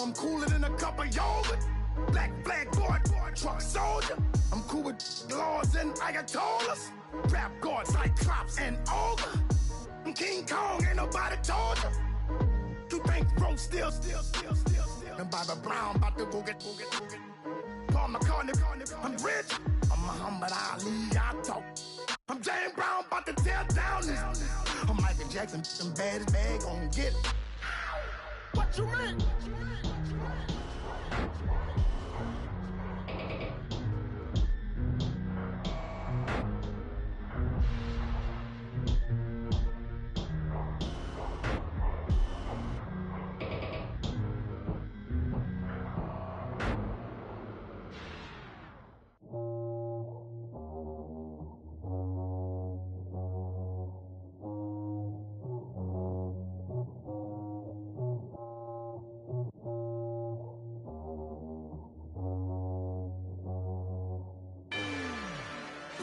I'm cooler than a cup of yogurt. Black flag guard, truck soldier. I'm cool with laws and Ayatollahs. Rap guard, Cyclops and Ogre. I'm King Kong, ain't nobody told ya. You think bro still. And Bobby Brown about to go get. Paul McCartney, I'm rich. I'm Muhammad Ali, I talk. I'm James Brown, about to tear down this. I'm Michael Jackson, some bad as bad, gon' get it. What you mean?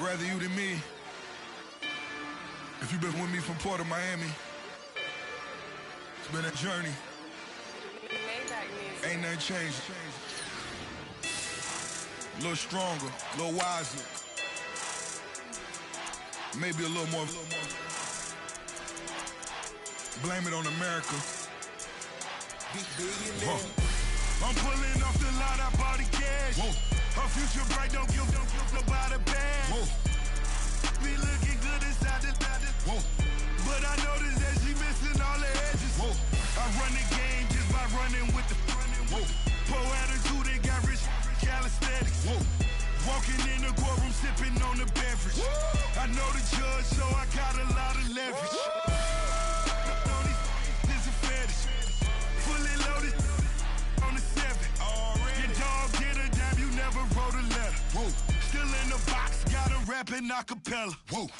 Rather you than me. If you've been with me from Port of Miami, it's been a journey. Ain't nothing changed. A little stronger, a little wiser. Maybe a little more. Blame it on America. I'm pulling off the lot, I bought the cash. Whoa. Her future bright, don't give nobody bad. Whoa. Be looking good inside the whoa. But I noticed that she missing all the edges. Whoa. I run the game just by running with the whoa. Poor attitude, they got rich calisthenics. Whoa. Walking in the courtroom, sipping on the beverage. Whoa. I know the judge, so I got a lot of leverage. This is a fetish. Fully loaded on the 7. Your dog get a dime, you never wrote a letter. Whoa. Still in the box, got a rapping acapella. Whoa.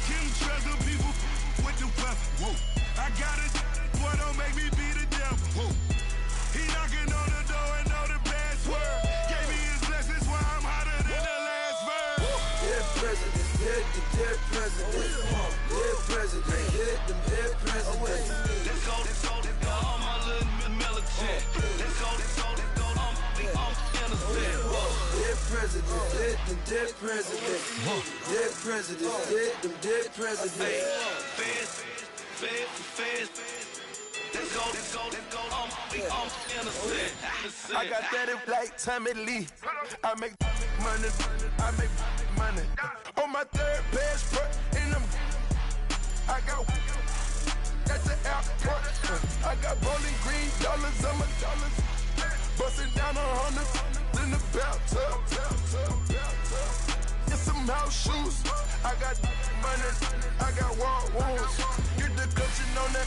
Kim treasure people with the weapon. Whoa. I got it, boy, don't make me be the devil. Whoa. He knocking on the door and know the password. Gave me his blessings while I'm hotter than the last verse. Dead presidents, dead presidents. Dead presidents, dead presidents. Let's go, all my little militant. Let's go, I'm innocent. Dead presidents, dead presidents. Dead presidents, dead presidents. Feds. Let's go, I'm innocent. I got that if like Tommy Lee. I make money. On my third passport, and I got at the airport. I got bowling green dollars on my dollars. Busting down 100 in the bathtub. Get some house shoes. I got money. I got war wounds. Get the coaching on that.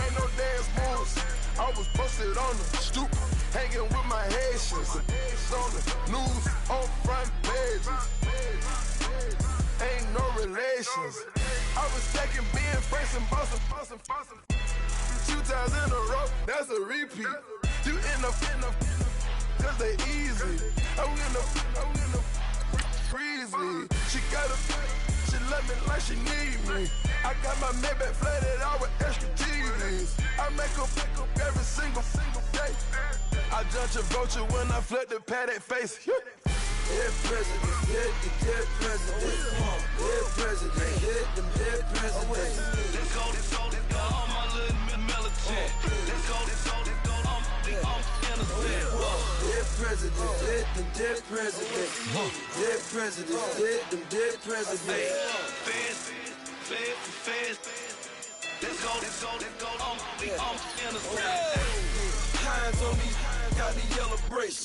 Ain't no dance moves. I was posted on the stoop, hanging with my Haitians. On the news, on front pages. Ain't no relations. I was taking being Franks and Boston. 2 times in a row, that's a repeat. You end up, cause they easy. I'm gonna freeze me. She love me like she need me. I got my Maybach flooded out with extra TVs. I make her pick up every single day. I judge a vulture when I flood the Paddock face. Dead presidents, dead presidents. Dead presidents, dead presidents. Let's go, all my little militant. Let's go, I'm innocent. Dead presidents, dead presidents. Dead presidents, dead presidents. Feds. Let's go, I'm innocent. Hands on me, got the yellow brace.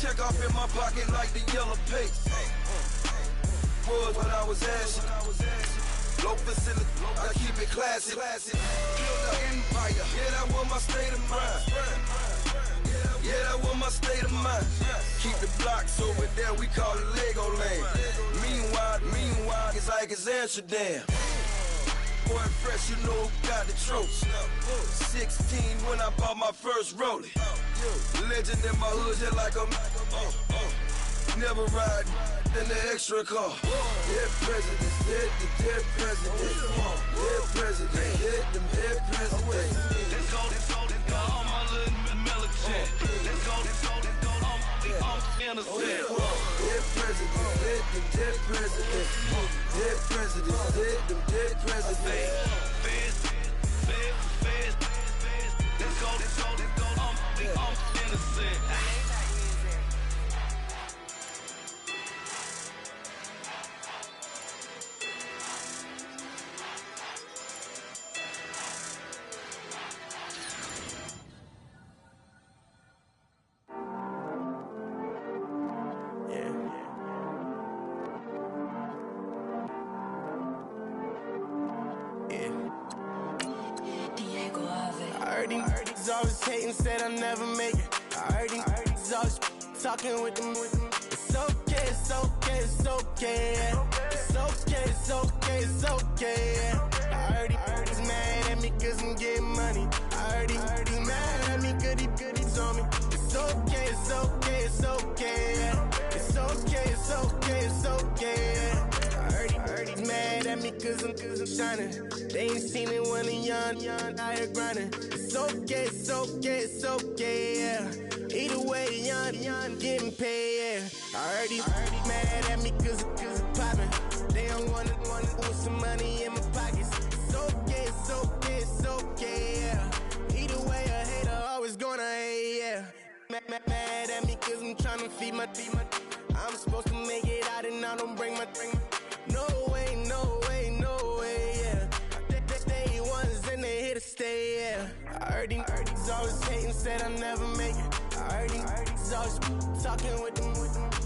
Check off in my pocket like the yellow paste. Was what I was asking. Low facility, I keep it classy. Build an empire, yeah, that was my state of mind. Yeah, that was my state of mind. Keep the blocks over there, we call it Lego Land. Meanwhile, it's like it's Amsterdam. Boy, fresh, you know who got the tropes. 16 when I bought my first rollie. Legend in my hood, just like a never ride in the extra car. Dead presidents, dead presidents. Dead presidents, dead presidents. Let's go, all my little militant. I'm innocent. He's always hating, said I'll never make it. I heard he's always talking with them. It's okay, it's okay, it's okay. Yeah. It's okay, it's okay, it's okay. Yeah. I heard he's mad at me cause I'm getting money. I heard he's mad at me cause he's on me. It's okay, it's okay, it's okay. Yeah. It's okay, it's okay, it's okay. Yeah. I heard he's mad at me cause I'm shining. They ain't seen it when I'm young, out here grinding. It's okay, it's okay, it's okay, yeah. Either way, young, getting paid, yeah. I heard he's mad at me cause it's poppin'. They don't wanna put some money in my pockets. It's okay, it's okay, it's okay, yeah. Either way, a hater always gonna hate, yeah. Mad at me cause I'm tryna feed my I'm supposed to make it out and I don't bring my no way, no way, no way, yeah. They ones and they here to stay, yeah. I heard he's always hating, said I'll never make it. I heard he's always talking with them.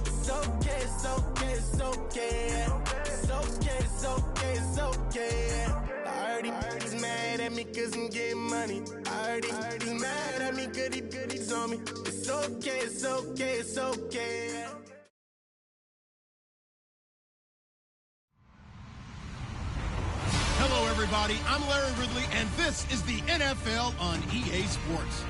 It's okay, it's okay, it's okay, yeah. It's okay, it's okay, it's okay, yeah. I heard he's mad at me cause I'm getting money. I heard he's mad at me cause he's on me. It's okay, it's okay, it's okay, yeah. Hello, everybody. I'm Larry Ridley, and this is the NFL on EA Sports.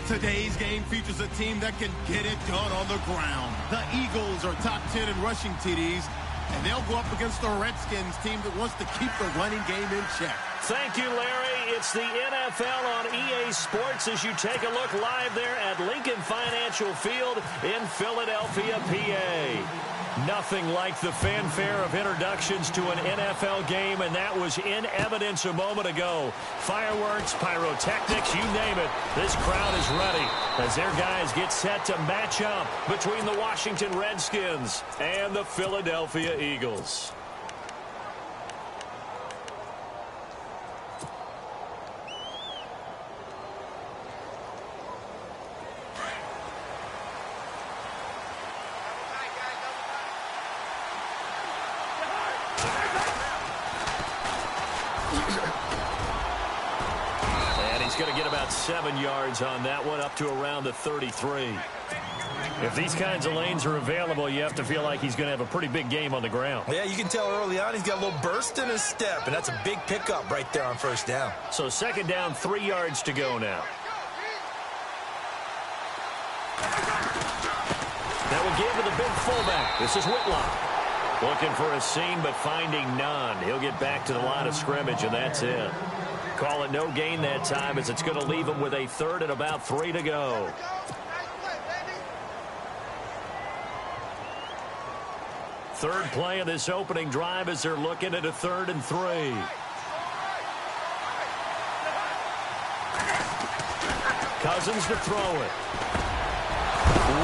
Today's game features a team that can get it done on the ground. The Eagles are top 10 in rushing TDs, and they'll go up against the Redskins team that wants to keep the running game in check. Thank you, Larry. It's the NFL on EA Sports as you take a look live there at Lincoln Financial Field in Philadelphia, PA. Nothing like the fanfare of introductions to an NFL game, and that was in evidence a moment ago. Fireworks, pyrotechnics, you name it. This crowd is ready as their guys get set to match up between the Washington Redskins and the Philadelphia Eagles. Going to get about 7 yards on that one, up to around the 33. If these kinds of lanes are available, you have to feel like he's going to have a pretty big game on the ground. Yeah, you can tell early on he's got a little burst in his step, and that's a big pickup right there on first down. So second down, 3 yards to go now. That will give to the big fullback. This is Whitlock. Looking for a seam, but finding none. He'll get back to the line of scrimmage, and that's it. Call it no gain that time as it's going to leave him with a third and about 3 to go. Third play of this opening drive as they're looking at a 3rd and 3. Cousins to throw it.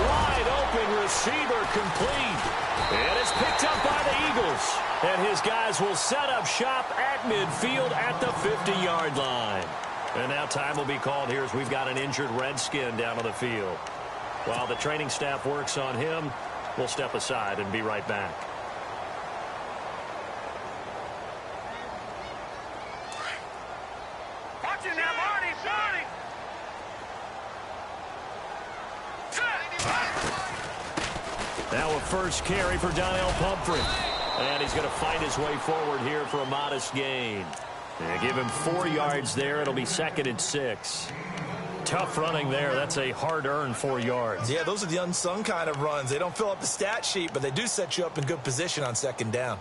Wide open receiver complete. And it's picked up by the Eagles. And his guys will set up shop at midfield at the 50-yard line. And now time will be called here as we've got an injured Redskin down on the field. While the training staff works on him, we'll step aside and be right back. Now a first carry for Donnell Pumphrey. And he's going to find his way forward here for a modest gain. And give him 4 yards there. It'll be 2nd and 6. Tough running there. That's a hard-earned 4 yards. Yeah, those are the unsung kind of runs. They don't fill up the stat sheet, but they do set you up in good position on second down.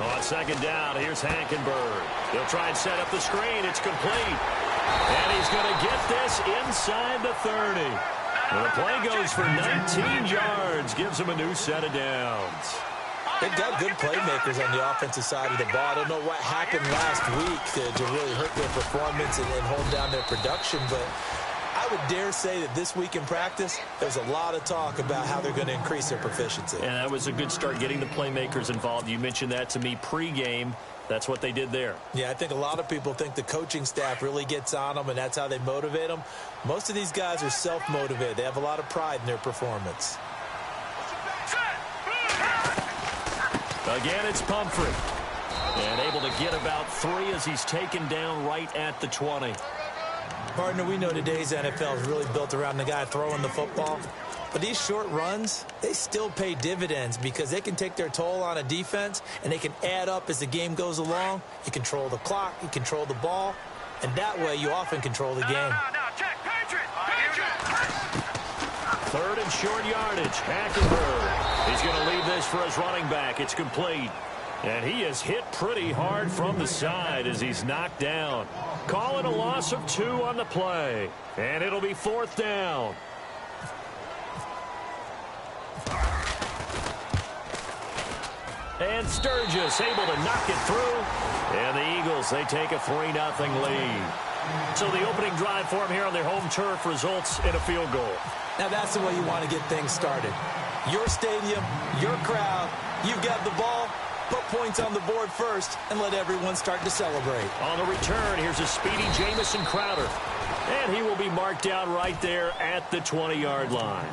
On second down, here's Hankenberg. They'll try and set up the screen. It's complete. And he's going to get this inside the 30. And the play goes for 19 yards. Gives him a new set of downs. They've got good playmakers on the offensive side of the ball. I don't know what happened last week to really hurt their performance and hold down their production, but I would dare say that this week in practice, there's a lot of talk about how they're going to increase their proficiency. And that was a good start, getting the playmakers involved. You mentioned that to me pregame. That's what they did there. Yeah, I think a lot of people think the coaching staff really gets on them, and that's how they motivate them. Most of these guys are self-motivated. They have a lot of pride in their performance. Again, it's Pumphrey. And able to get about 3 as he's taken down right at the 20. Partner, we know today's NFL is really built around the guy throwing the football. But these short runs, they still pay dividends because they can take their toll on a defense, and they can add up as the game goes along. You control the clock, you control the ball, and that way you often control the game. Third and short yardage. Hackenberg. He's going to leave this for his running back. It's complete. And he is hit pretty hard from the side as he's knocked down. Call it a loss of 2 on the play. And it'll be 4th down. And Sturgis able to knock it through. And the Eagles, they take a 3-0 lead. So the opening drive for them here on their home turf results in a field goal. Now that's the way you want to get things started. Your stadium, your crowd, you've got the ball, put points on the board first, and let everyone start to celebrate. On the return, here's a speedy Jamison Crowder. And he will be marked down right there at the 20-yard line.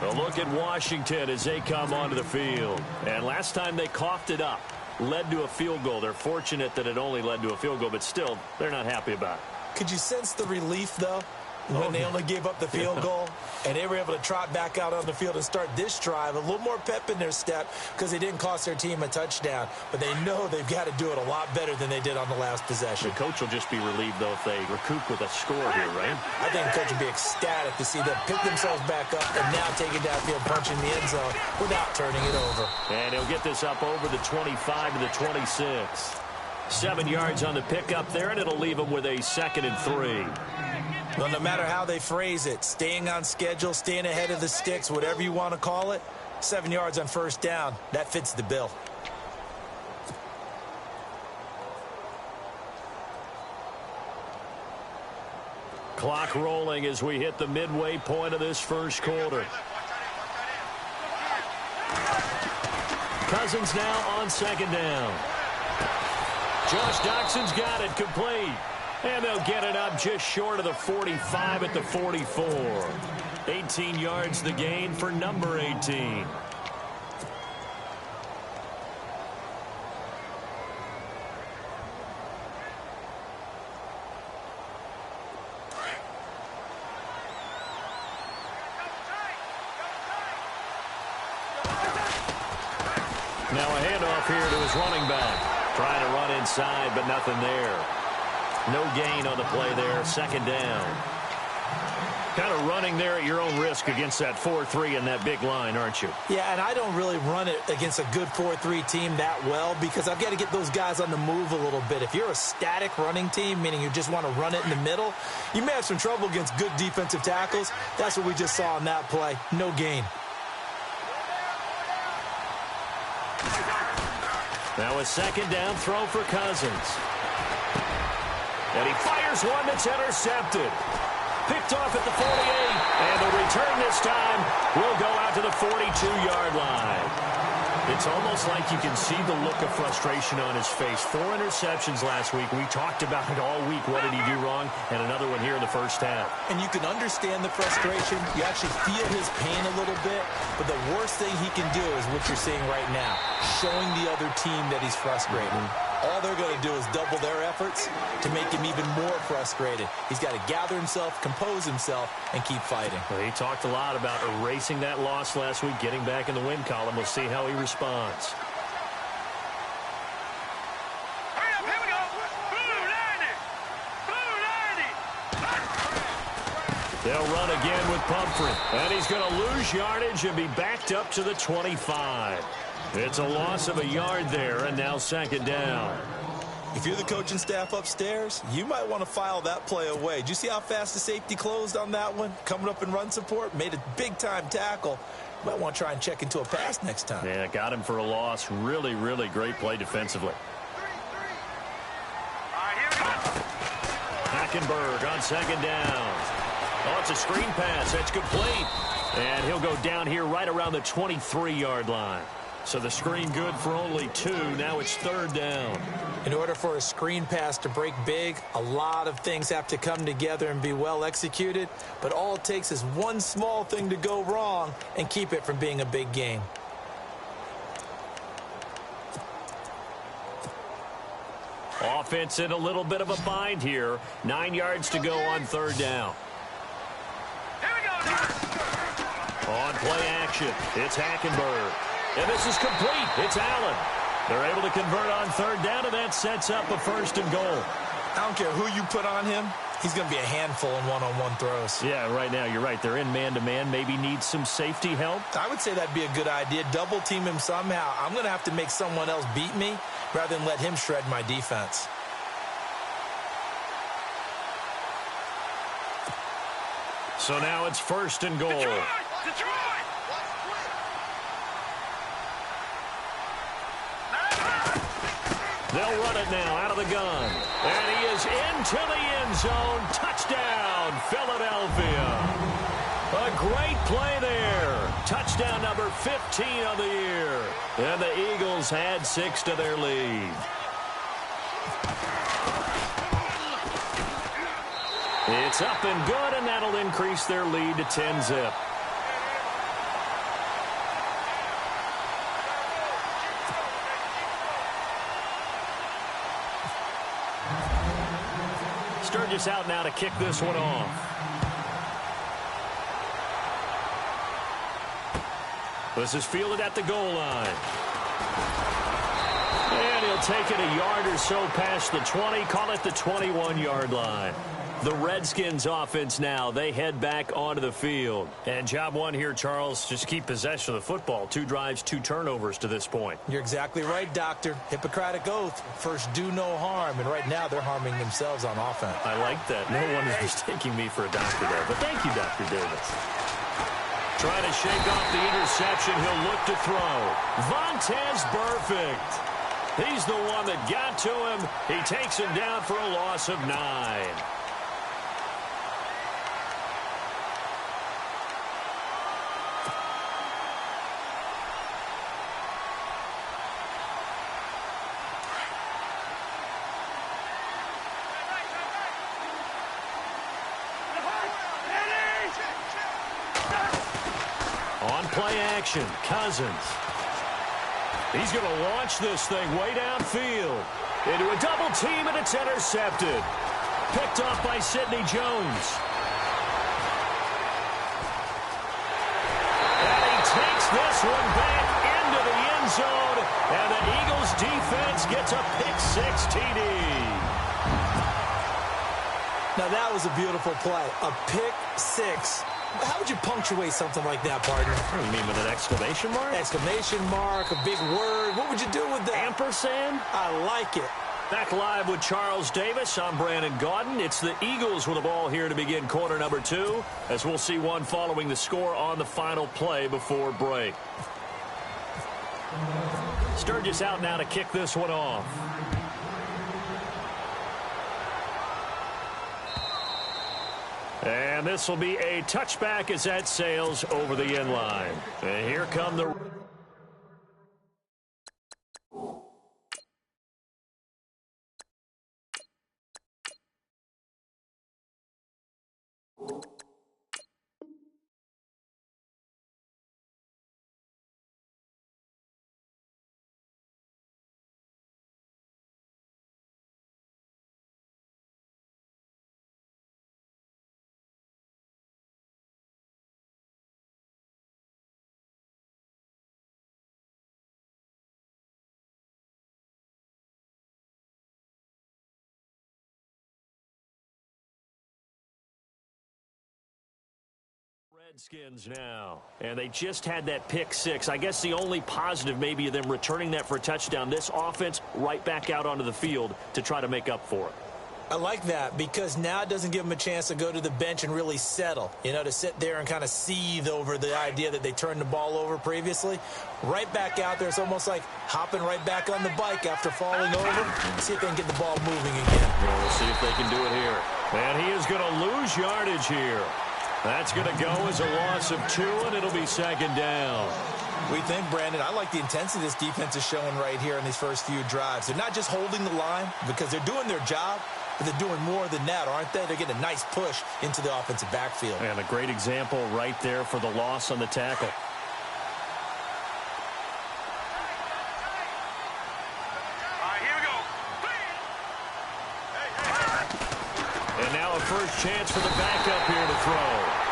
A look at Washington as they come onto the field. And last time they coughed it up, led to a field goal. They're fortunate that it only led to a field goal, but still, they're not happy about it. Could you sense the relief, though, when they only gave up the field goal and they were able to trot back out on the field and start this drive? A little more pep in their step because they didn't cost their team a touchdown, but they know they've got to do it a lot better than they did on the last possession. The coach will just be relieved, though, if they recoup with a score here, right? I think the coach will be ecstatic to see them pick themselves back up and now take it downfield, punching the end zone without turning it over. And he'll get this up over the 25 to the 26. 7 yards on the pickup there, and it'll leave them with a 2nd and 3. Well, no matter how they phrase it, staying on schedule, staying ahead of the sticks, whatever you want to call it, 7 yards on 1st down, that fits the bill. Clock rolling as we hit the midway point of this first quarter. Cousins now on 2nd down. Josh Doxson's got it complete. And they'll get it up just short of the 45 at the 44. 18 yards the gain for number 18. Now a handoff here to his running back. Trying to run inside, but nothing there. No gain on the play there. 2nd down. Kind of running there at your own risk against that 4-3 and that big line, aren't you? Yeah, and I don't really run it against a good 4-3 team that well because I've got to get those guys on the move a little bit. If you're a static running team, meaning you just want to run it in the middle, you may have some trouble against good defensive tackles. That's what we just saw on that play. No gain. Now a 2nd down throw for Cousins. And he fires one that's intercepted. Picked off at the 48. And the return this time will go out to the 42-yard line. It's almost like you can see the look of frustration on his face. 4 interceptions last week. We talked about it all week. What did he do wrong? And another one here in the first half. And you can understand the frustration. You actually feel his pain a little bit. But the worst thing he can do is what you're seeing right now, showing the other team that he's frustrated. All they're going to do is double their efforts to make him even more frustrated. He's got to gather himself, compose himself, and keep fighting. Well, he talked a lot about erasing that loss last week, getting back in the win column. We'll see how he responds. Hurry up, here we go. Blue 90. They'll run again with Pumphrey. And he's going to lose yardage and be backed up to the 25. It's a loss of a yard there, and now 2nd down. If you're the coaching staff upstairs, you might want to file that play away. Did you see how fast the safety closed on that one? Coming up in run support, made a big-time tackle. You might want to try and check into a pass next time. Yeah, got him for a loss. Really, really great play defensively. Hackenberg on second down. Oh, it's a screen pass. That's complete. And he'll go down here right around the 23-yard line. So the screen good for only 2. Now it's third down. In order for a screen pass to break big, a lot of things have to come together and be well executed. But all it takes is one small thing to go wrong and keep it from being a big game. Offense in a little bit of a bind here. 9 yards to go on third down. On play action, it's Hackenberg. And this is complete. It's Allen. They're able to convert on third down, and that sets up a first and goal. I don't care who you put on him. He's going to be a handful in one-on-one throws. Yeah, right now, you're right. They're in man-to-man. Maybe needs some safety help. I would say that'd be a good idea. Double team him somehow. I'm going to have to make someone else beat me rather than let him shred my defense. So now it's first and goal. Detroit! They'll run it now out of the gun. And he is into the end zone. Touchdown, Philadelphia. A great play there. Touchdown number 15 of the year. And the Eagles had 6 to their lead. It's up and good, and that'll increase their lead to 10-zip. Sturgis out now to kick this one off. This is fielded at the goal line. And he'll take it a yard or so past the 20, call it the 21-yard line. The Redskins offense now, they head back onto the field. And job one here, Charles, just keep possession of the football. 2 drives, 2 turnovers to this point. You're exactly right, Doctor. Hippocratic oath. First, do no harm. And right now, they're harming themselves on offense. I like that. No one is mistaking me for a doctor there. But thank you, Dr. Davis. Trying to shake off the interception. He'll look to throw. Vontaze Burfict. He's the one that got to him. He takes him down for a loss of 9. On play action, Cousins. He's going to launch this thing way downfield. Into a double team, and it's intercepted. Picked off by Sidney Jones. And he takes this one back into the end zone. And the Eagles defense gets a pick-6 TD. Now, that was a beautiful play. A pick-6. How would you punctuate something like that, partner? What do you mean, with an exclamation mark? Exclamation mark, a big word. What would you do with that? Ampersand? I like it. Back live with Charles Davis. I'm Brandon Gaudin. It's the Eagles with the ball here to begin quarter number 2, as we'll see one following the score on the final play before break. Sturgis out now to kick this one off. And this will be a touchback as that sails over the end line. And here come the... Redskins now, and they just had that pick six. I guess the only positive maybe of them returning that for a touchdown. This offense right back out onto the field to try to make up for it. I like that because now it doesn't give them a chance to go to the bench and really settle, to sit there and kind of seethe over the idea that they turned the ball over previously. Right back out there, it's almost like hopping right back on the bike after falling over. See if they can get the ball moving again. Well, we'll see if they can do it here. And he is going to lose yardage here. That's going to go as a loss of 2, and it'll be second down. We think, Brandon, I like the intensity this defense is showing right here in these first few drives. They're not just holding the line because they're doing their job, but they're doing more than that, aren't they? They're getting a nice push into the offensive backfield. And a great example right there for the loss on the tackle. And now a first chance for the backup here to throw.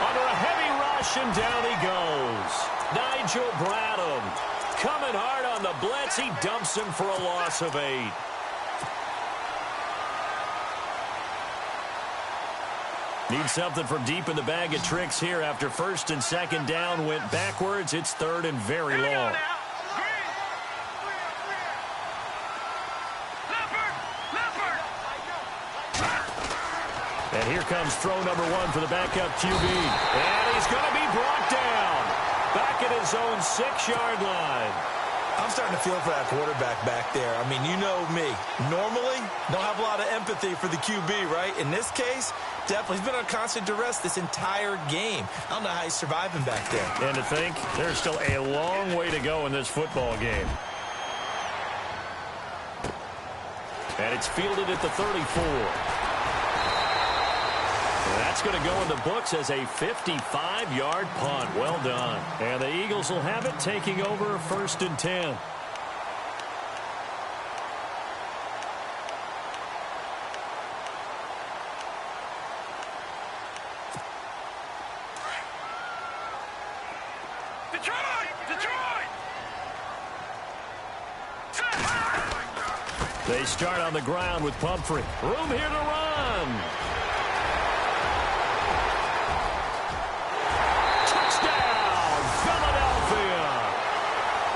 Under a heavy rush, and down he goes. Nigel Bradham coming hard on the blitz. He dumps him for a loss of 8. Need something from deep in the bag of tricks here after first and second down went backwards. It's third and very long. And here comes throw number 1 for the backup QB. And he's going to be brought down. Back at his own 6-yard line. I'm starting to feel for that quarterback back there. I mean, you know me. Normally, don't have a lot of empathy for the QB, right? In this case, definitely. He's been on constant duress this entire game. I don't know how he's surviving back there. And to think, there's still a long way to go in this football game. And it's fielded at the 34. That's going to go in the books as a 55-yard punt. Well done. And the Eagles will have it, taking over first and 10. They start on the ground with Pumphrey. Room here to run. Touchdown, Philadelphia.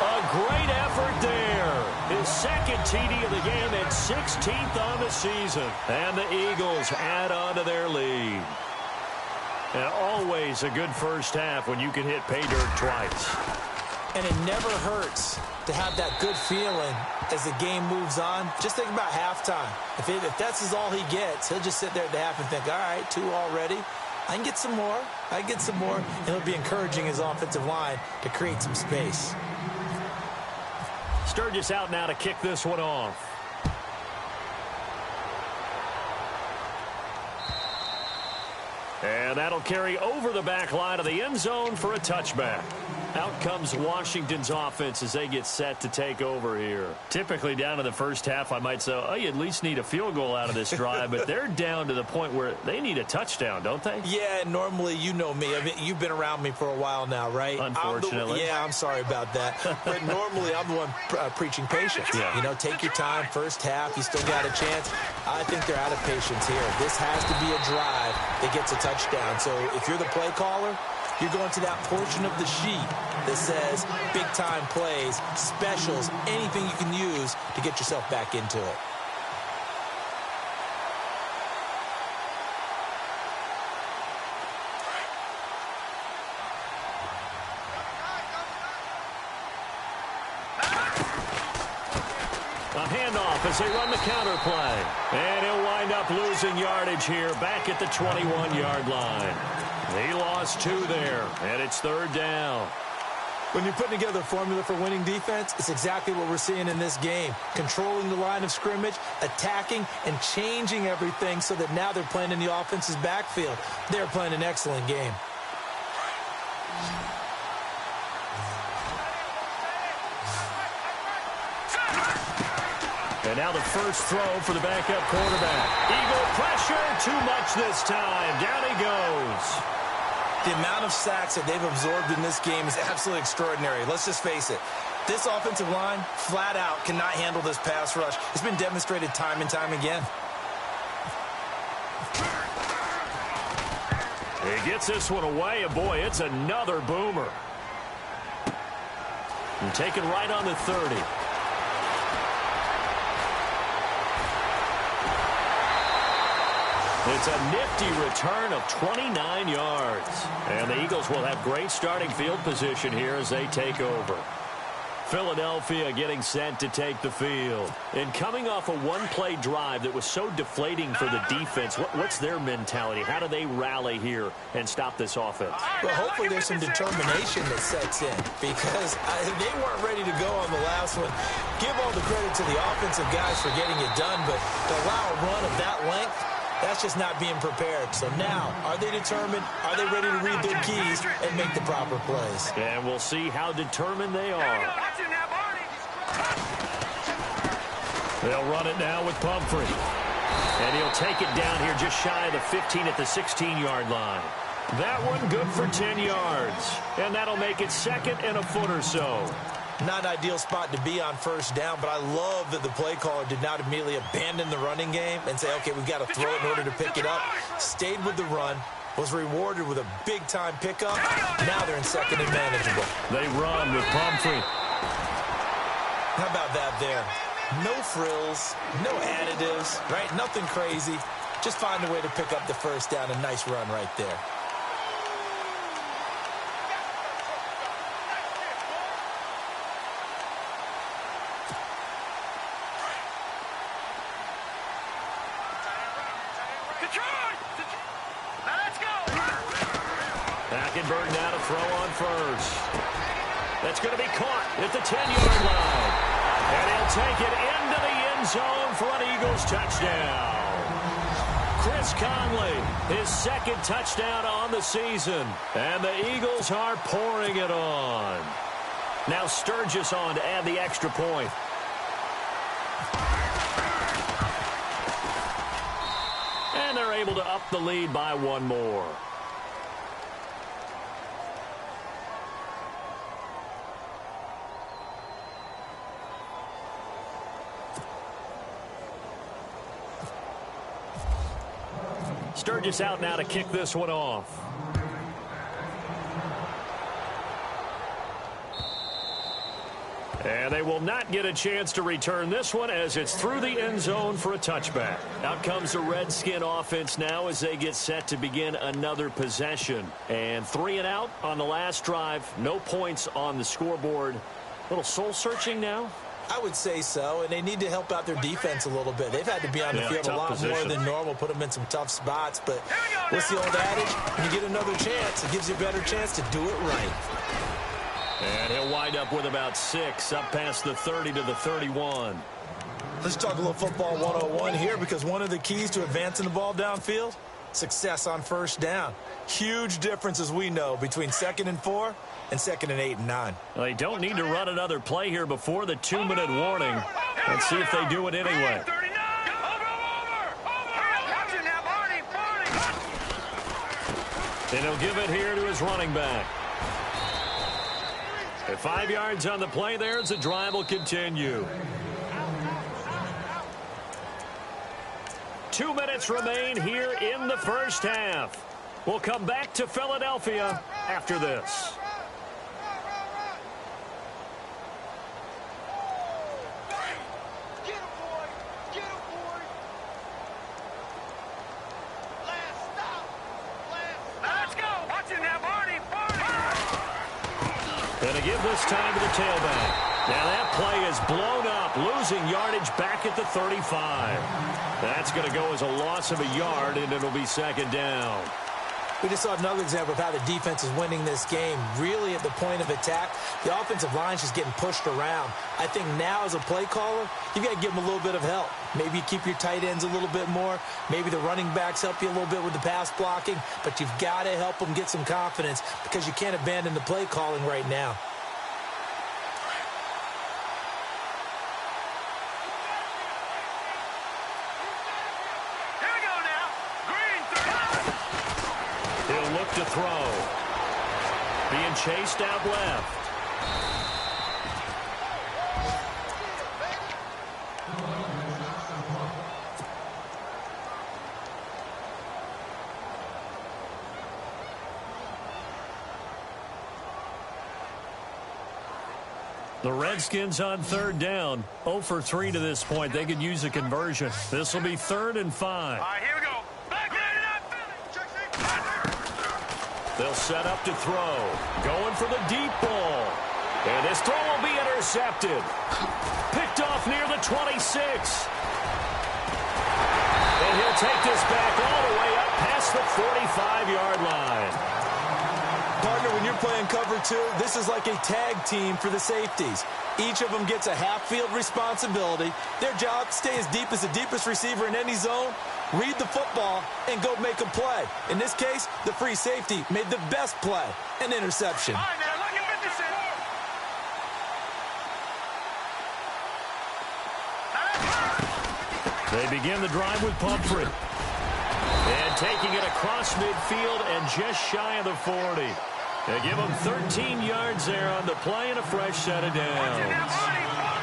A great effort there. His second TD of the game and 16th on the season. And the Eagles add on to their lead. And always a good first half when you can hit pay dirt twice. And it never hurts to have that good feeling as the game moves on. Just think about halftime. If that's all he gets, he'll just sit there at the half and think, all right, 2 already. I can get some more. I can get some more. And he'll be encouraging his offensive line to create some space. Sturgis out now to kick this one off. And that'll carry over the back line of the end zone for a touchback. Out comes Washington's offense as they get set to take over here. Typically down to the first half, I might say, oh, you at least need a field goal out of this drive, but they're down to the point where they need a touchdown, don't they? Yeah, normally, you know me. I mean, you've been around me for a while now, right? Unfortunately. I'm sorry about that. But normally, I'm the one preaching patience. Yeah. Take your time. First half, you still got a chance. I think they're out of patience here. This has to be a drive that gets a touchdown. So if you're the play caller, you're going to that portion of the sheet that says big-time plays, specials, anything you can use to get yourself back into it. A handoff as they run the counter play. And he'll wind up losing yardage here back at the 21-yard line. He lost 2 there, and it's third down. When you're putting together a formula for winning defense, it's exactly what we're seeing in this game. Controlling the line of scrimmage, attacking, and changing everything so that now they're playing in the offense's backfield. They're playing an excellent game. And now the first throw for the backup quarterback. Eagle pressure, too much this time. Down he goes. The amount of sacks that they've absorbed in this game is absolutely extraordinary. Let's just face it. This offensive line, flat out, cannot handle this pass rush. It's been demonstrated time and time again. He gets this one away, and boy, it's another boomer. And taken right on the 30. It's a nifty return of 29 yards. And the Eagles will have great starting field position here as they take over. Philadelphia getting set to take the field. And coming off a one-play drive that was so deflating for the defense, what's their mentality? How do they rally here and stop this offense? Well, hopefully there's some determination that sets in because they weren't ready to go on the last one. Give all the credit to the offensive guys for getting it done, but to allow a run of that length, that's just not being prepared. So now, are they determined? Are they ready to read their keys and make the proper plays? And we'll see how determined they are. They'll run it now with Pumphrey. And he'll take it down here just shy of the 15 at the 16-yard line. That one good for 10 yards. And that'll make it second and a foot or so. Not an ideal spot to be on first down, but I love that the play caller did not immediately abandon the running game and say, okay, we've got to throw it in order to pick it up. Stayed with the run, was rewarded with a big-time pickup. Now they're in second and manageable. They run with Pumphrey. How about that there? No frills, no additives, right? Nothing crazy. Just find a way to pick up the first down. A nice run right there. Hackenberg now to throw on first. That's going to be caught at the 10-yard line. And he'll take it into the end zone for an Eagles touchdown. Chris Conley, his second touchdown on the season. And the Eagles are pouring it on. Now Sturgis on to add the extra point. And they're able to up the lead by one more. Sturgis out now to kick this one off. And they will not get a chance to return this one as it's through the end zone for a touchback. Out comes the Redskin offense now as they get set to begin another possession. And 3 and out on the last drive. No points on the scoreboard. A little soul-searching now. I would say so, and they need to help out their defense a little bit. They've had to be on the field a lot more than normal, put them in some tough spots. But what's the old adage? When you get another chance, it gives you a better chance to do it right. And he'll wind up with about 6 up past the 30 to the 31. Let's talk a little football 101 here because one of the keys to advancing the ball downfield, success on first down. Huge difference, as we know, between 2nd and 4 and 2nd and 8 and 9. Well, they don't need to run another play here before the 2-minute warning. Let's see if they do it anyway. And he'll give it here to his running back. At 5 yards on the play there as the drive will continue. 2 minutes remain here in the first half. We'll come back to Philadelphia after this. And to give this time to the tailback. Now that play is blown up, losing yardage back at the 35. That's going to go as a loss of a yard, and it'll be second down. We just saw another example of how the defense is winning this game. Really at the point of attack, the offensive line is just getting pushed around. I think now as a play caller, you've got to give them a little bit of help. Maybe you keep your tight ends a little bit more. Maybe the running backs help you a little bit with the pass blocking. But you've got to help them get some confidence because you can't abandon the play calling right now. To throw. Being chased out left. The Redskins on third down, 0 for 3 to this point. They could use a conversion. This will be 3rd and 5. All right, here we go. They'll set up to throw. Going for the deep ball. And this throw will be intercepted. Picked off near the 26. And he'll take this back all the way up past the 45-yard line. Partner, when you're playing cover 2, this is like a tag team for the safeties. Each of them gets a half-field responsibility. Their job, stay as deep as the deepest receiver in any zone, read the football, and go make a play. In this case, the free safety made the best play, an interception. All right, now, look at 56. They begin the drive with Pumphrey. And taking it across midfield and just shy of the 40. They give him 13 yards there on the play and a fresh set of downs.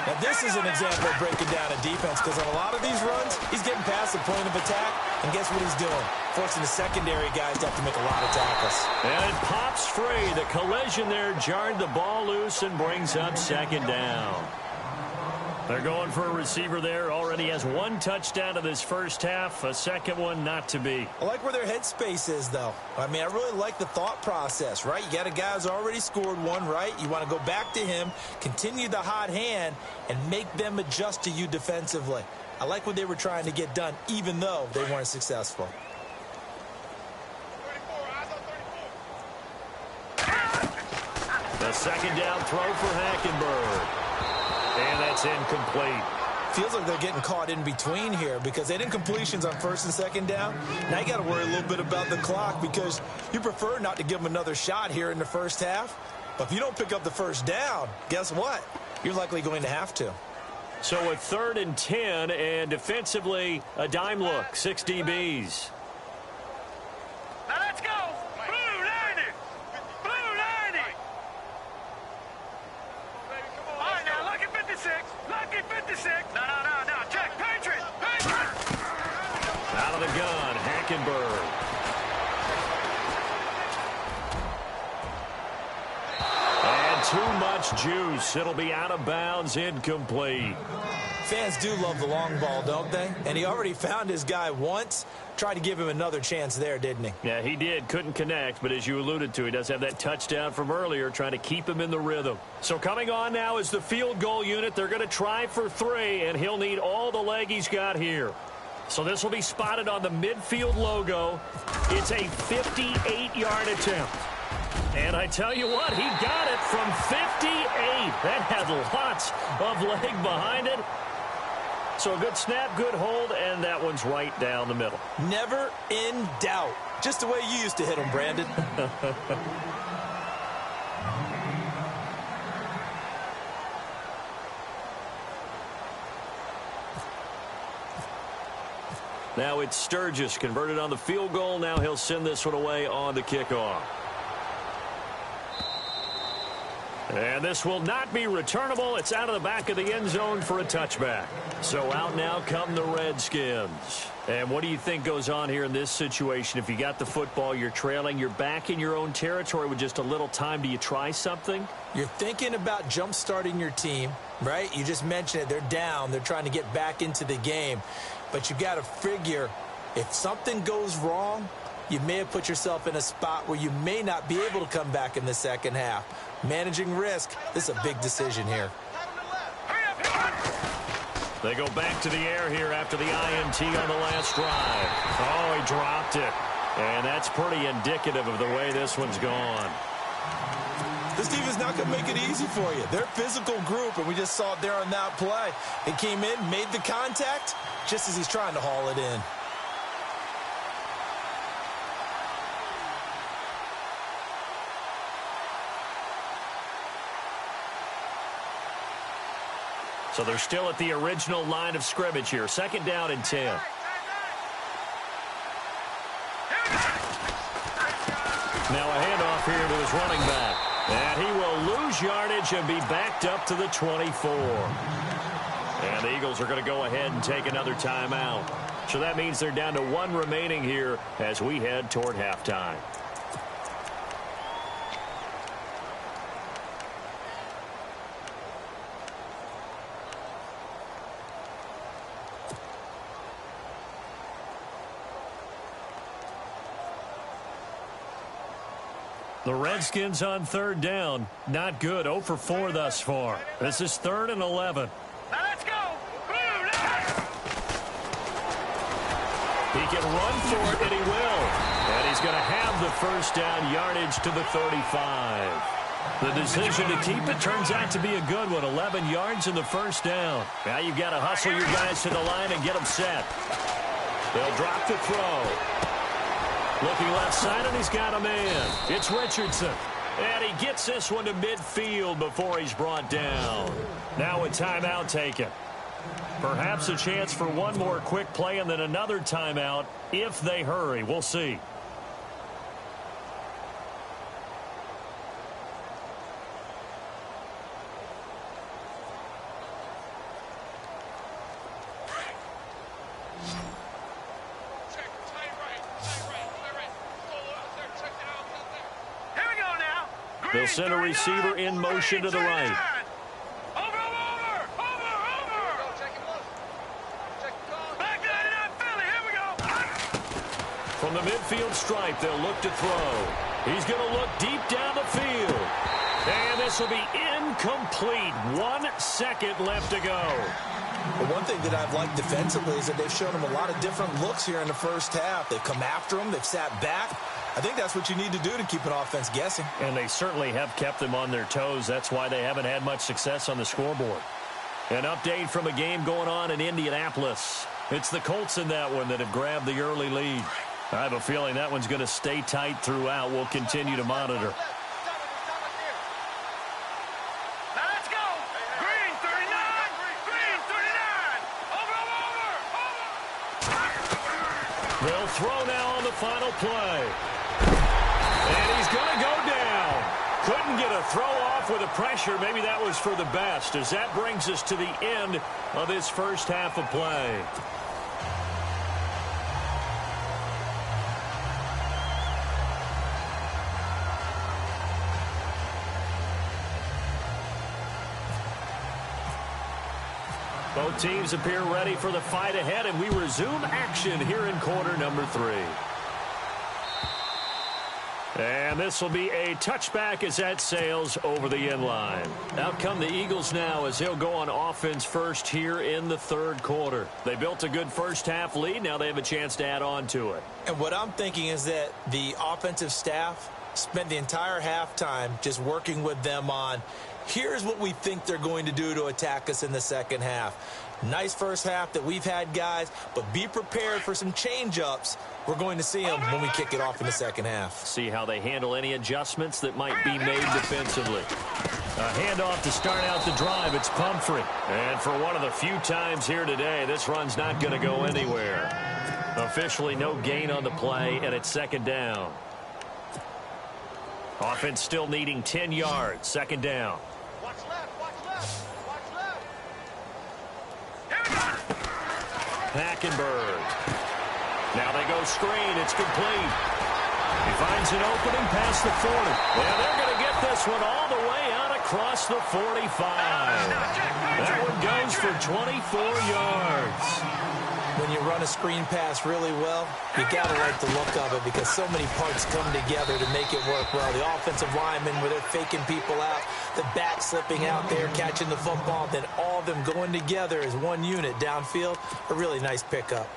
Now, this is an example of breaking down a defense, because on a lot of these runs, he's getting past the point of attack, and guess what he's doing? Forcing the secondary guys to have to make a lot of tackles. And it pops free. The collision there jarred the ball loose and brings up 2nd down. They're going for a receiver there. Already has 1 touchdown in this first half. A second one not to be. I like where their headspace is, though. I mean, I really like the thought process, right? You got a guy who's already scored 1, right? You want to go back to him, continue the hot hand, and make them adjust to you defensively. I like what they were trying to get done, even though they weren't successful. The 2nd down throw for Hackenberg. And that's incomplete. Feels like they're getting caught in between here, because they had incompletions on 1st and 2nd down. Now you got to worry a little bit about the clock, because you prefer not to give them another shot here in the first half. But if you don't pick up the 1st down, guess what? You're likely going to have to. So a 3rd and 10, and defensively a dime look, 6 DBs. Now let's go. Blue 90. Blue 90. All right, now look at 56. Look at 56. No. Check. Patriot. Out of the gun, Hackenberg. And too much juice. It'll be out of bounds, incomplete. Fans do love the long ball, don't they? And he already found his guy once. Tried to give him another chance there, didn't he? Yeah, he did. Couldn't connect, but as you alluded to, he does have that touchdown from earlier, trying to keep him in the rhythm. So coming on now is the field goal unit. They're going to try for 3, and he'll need all the leg he's got here. So this will be spotted on the midfield logo. It's a 58-yard attempt. And I tell you what, he got it from 58. That had lots of leg behind it. So a good snap, good hold, and that one's right down the middle. Never in doubt. Just the way you used to hit them, Brandon. Now it's Sturgis converted on the field goal. Now he'll send this one away on the kickoff. And this will not be returnable. It's out of the back of the end zone for a touchback. So out now come the Redskins. And what do you think goes on here in this situation? If you got the football, you're trailing, you're back in your own territory with just a little time. Do you try something? You're thinking about jump-starting your team, right? You just mentioned it. They're down. They're trying to get back into the game. But you got to figure, if something goes wrong, you may have put yourself in a spot where you may not be able to come back in the second half. Managing risk, this is a big decision here. They go back to the air here after the INT on the last drive. Oh, he dropped it. And that's pretty indicative of the way this one's gone. This team is not going to make it easy for you. They're a physical group, and we just saw it there on that play. They came in, made the contact, just as he's trying to haul it in. So they're still at the original line of scrimmage here. 2nd down and 10. Now a handoff here to his running back. And he will lose yardage and be backed up to the 24. And the Eagles are going to go ahead and take another timeout. So that means they're down to 1 remaining here as we head toward halftime. The Redskins on third down. Not good. 0 for 4 thus far. This is 3rd and 11. Now let's go. He can run for it, and he will. And he's going to have the first down yardage to the 35. The decision to keep it turns out to be a good one. 11 yards in the first down. Now you've got to hustle your guys to the line and get them set. They'll drop the throw. Looking left side, and he's got a man. It's Richardson. And he gets this one to midfield before he's brought down. Now a timeout taken. Perhaps a chance for one more quick play and then another timeout if they hurry. We'll see. They'll send a receiver in motion to the right. From the midfield stripe, they'll look to throw. He's going to look deep down the field. And this will be incomplete. 1 second left to go. But one thing that I've liked defensively is that they've shown him a lot of different looks here in the first half. They've come after him. They've sat back. I think that's what you need to do to keep an offense guessing. And they certainly have kept them on their toes. That's why they haven't had much success on the scoreboard. An update from a game going on in Indianapolis. It's the Colts in that one that have grabbed the early lead. I have a feeling that one's going to stay tight throughout. We'll continue to monitor. They'll throw now on the final play. And he's going to go down. Couldn't get a throw off with the pressure. Maybe that was for the best, as that brings us to the end of this first half of play. Both teams appear ready for the fight ahead, and we resume action here in quarter number 3. And this will be a touchback as that sails over the end line. Out come the Eagles now as they'll go on offense first here in the third quarter. They built a good first half lead. Now they have a chance to add on to it. And what I'm thinking is that the offensive staff spent the entire halftime just working with them on, here's what we think they're going to do to attack us in the second half. Nice first half that we've had, guys, but be prepared for some change-ups. We're going to see them when we kick it off in the second half. See how they handle any adjustments that might be made defensively. A handoff to start out the drive. It's Pumphrey. And for one of the few times here today, this run's not going to go anywhere. Officially no gain on the play, and it's second down. Offense still needing 10 yards. Second down. Watch left, watch left, watch left. Hackenberg. Now they go screen. It's complete. He finds an opening past the 40. And they're going to get this one all the way out across the 45. That one goes for 24 yards. When you run a screen pass really well, you got to like the look of it because so many parts come together to make it work well. The offensive linemen, where they're faking people out, the back slipping out there, catching the football, then all of them going together as one unit downfield. A really nice pickup.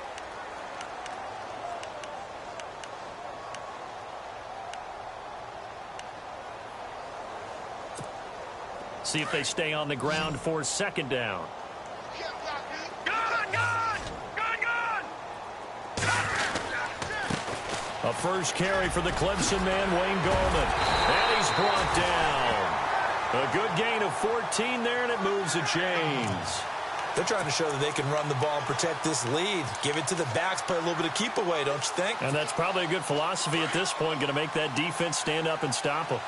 See if they stay on the ground for second down. A first carry for the Clemson man, Wayne Gallman. And he's brought down. A good gain of 14 there, and it moves the chains. They're trying to show that they can run the ball and protect this lead. Give it to the backs, play a little bit of keep away, don't you think? And that's probably a good philosophy at this point, going to make that defense stand up and stop them.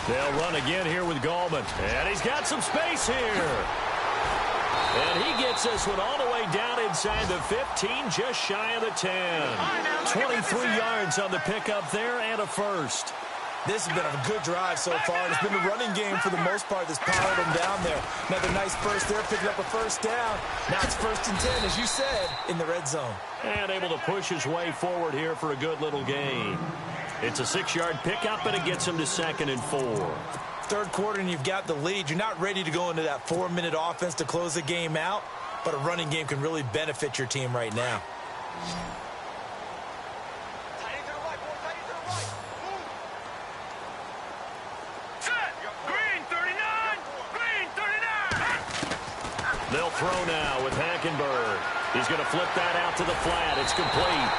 They'll run again here with Gallman. And he's got some space here. And he gets this one all the way down inside the 15, just shy of the 10. 23 yards on the pickup there and a first. This has been a good drive so far, and it's been the running game for the most part that's powered them down there. Another nice burst there, picking up a first down. Now it's 1st and 10, as you said, in the red zone. And able to push his way forward here for a good little gain. It's a 6-yard pickup, and it gets him to 2nd and 4. Third quarter, and you've got the lead. You're not ready to go into that 4-minute offense to close the game out, but a running game can really benefit your team right now. They'll throw now with Hackenberg. He's going to flip that out to the flat. It's complete.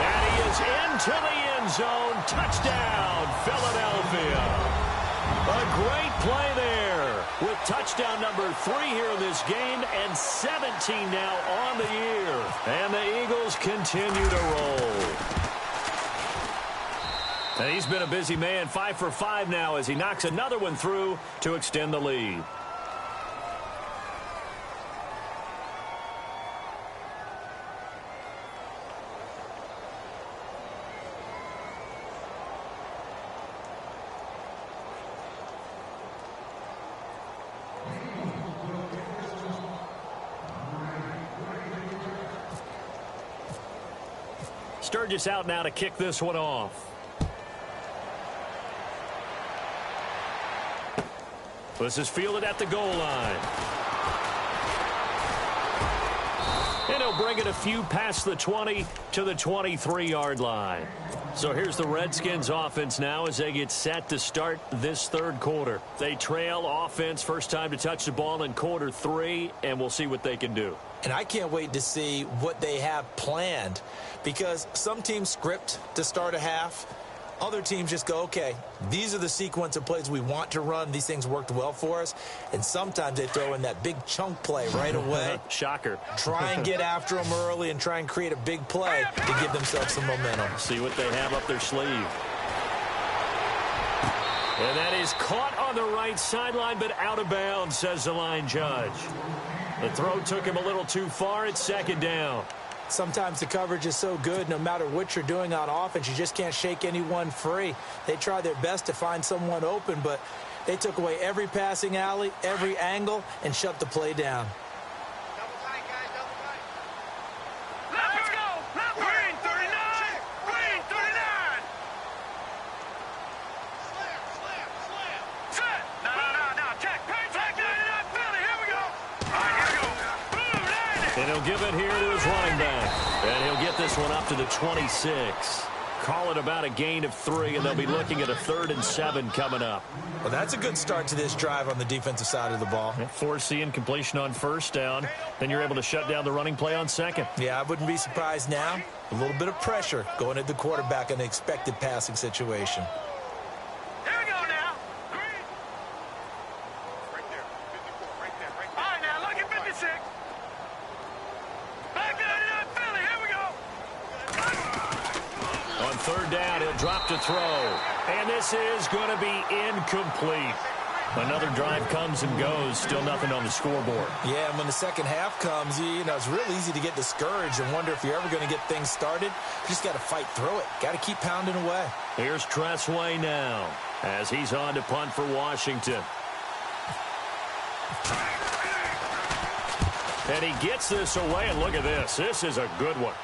And he is into the end zone. Touchdown, Philadelphia. A great play there with touchdown number 3 here in this game and 17 now on the year. And the Eagles continue to roll. And he's been a busy man, 5 for 5 now as he knocks another one through to extend the lead. Sturgis out now to kick this one off. This is fielded at the goal line. And he'll bring it a few past the 20 to the 23-yard line. So here's the Redskins offense now as they get set to start this third quarter. They trail offense, first time to touch the ball in quarter 3, and we'll see what they can do. And I can't wait to see what they have planned, because some teams script to start a half. Other teams just go, okay, these are the sequence of plays we want to run. These things worked well for us. And sometimes they throw in that big chunk play right away. Shocker. Try and get after them early and try and create a big play to give themselves some momentum. See what they have up their sleeve. And that is caught on the right sideline, but out of bounds, says the line judge. The throw took him a little too far. It's 2nd down. Sometimes the coverage is so good, no matter what you're doing on offense, you just can't shake anyone free. They try their best to find someone open, but they took away every passing alley, every angle, and shut the play down. Double tight, guys, double tight. Let's go! Green 39! Green 39! Slam! Set! No. Check! Check 99 Philly, here we go! All right, here we go. Boom, landed! And he'll give it here to his running back. And he'll get this one up to the 26. Call it about a gain of 3, and they'll be looking at a 3rd and 7 coming up. Well, that's a good start to this drive on the defensive side of the ball. Force the incompletion on first down. Then you're able to shut down the running play on 2nd. Yeah, I wouldn't be surprised now. A little bit of pressure going at the quarterback in an expected passing situation. Here we go now. Green. Right there. 54, right there. All right, now look at 56. Back 99 Philly, here we go. On 3rd down, he'll drop to throw. And this is going to be incomplete. Another drive comes and goes. Still nothing on the scoreboard. Yeah, and when the second half comes, you know, it's real easy to get discouraged and wonder if you're ever going to get things started. You just got to fight through it. Got to keep pounding away. Here's Tressway now as he's on to punt for Washington. And he gets this away, and look at this. This is a good one.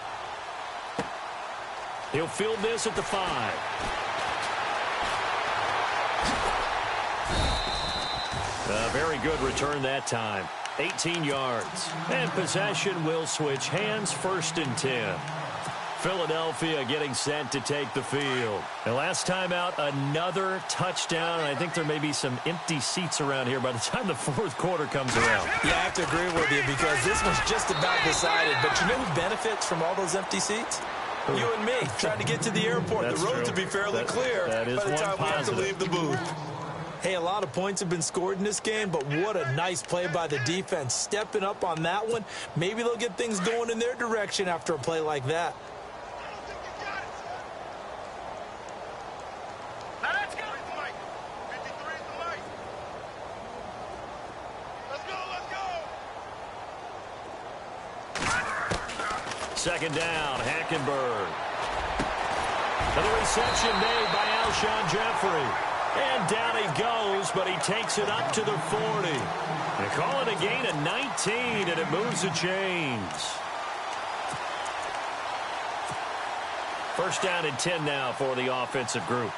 He'll field this at the 5. A very good return that time. 18 yards. And possession will switch hands, 1st and 10. Philadelphia getting set to take the field. And last time out, another touchdown. I think there may be some empty seats around here by the time the 4th quarter comes around. Yeah, I have to agree with you because this one's just about decided. But you know who benefits from all those empty seats? You and me, trying to get to the airport. That's the road true. to be fairly clear that is by the one time we have to positive. leave the booth. Hey, a lot of points have been scored in this game, but what a nice play by the defense. Stepping up on that one, maybe they'll get things going in their direction after a play like that. Now let's go. 53 is the light. Let's go. 2nd down, Hackenberg. And the reception made by Alshon Jeffrey. And down he goes, but he takes it up to the 40. They call it a gain of 19, and it moves the chains. First down and 10 now for the offensive group.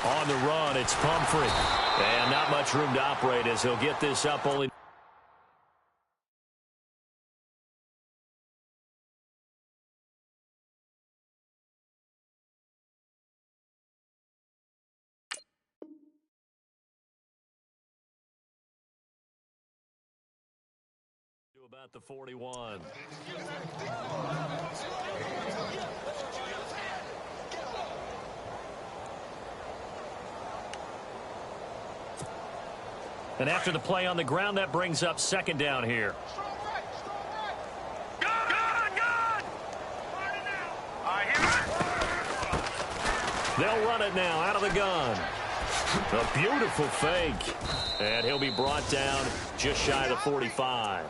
On the run, it's Pumphrey. And not much room to operate as he'll get this up only. To about the 41. And after the play on the ground, that brings up second down here. They'll run it now out of the gun. A beautiful fake. And he'll be brought down just shy of the 45.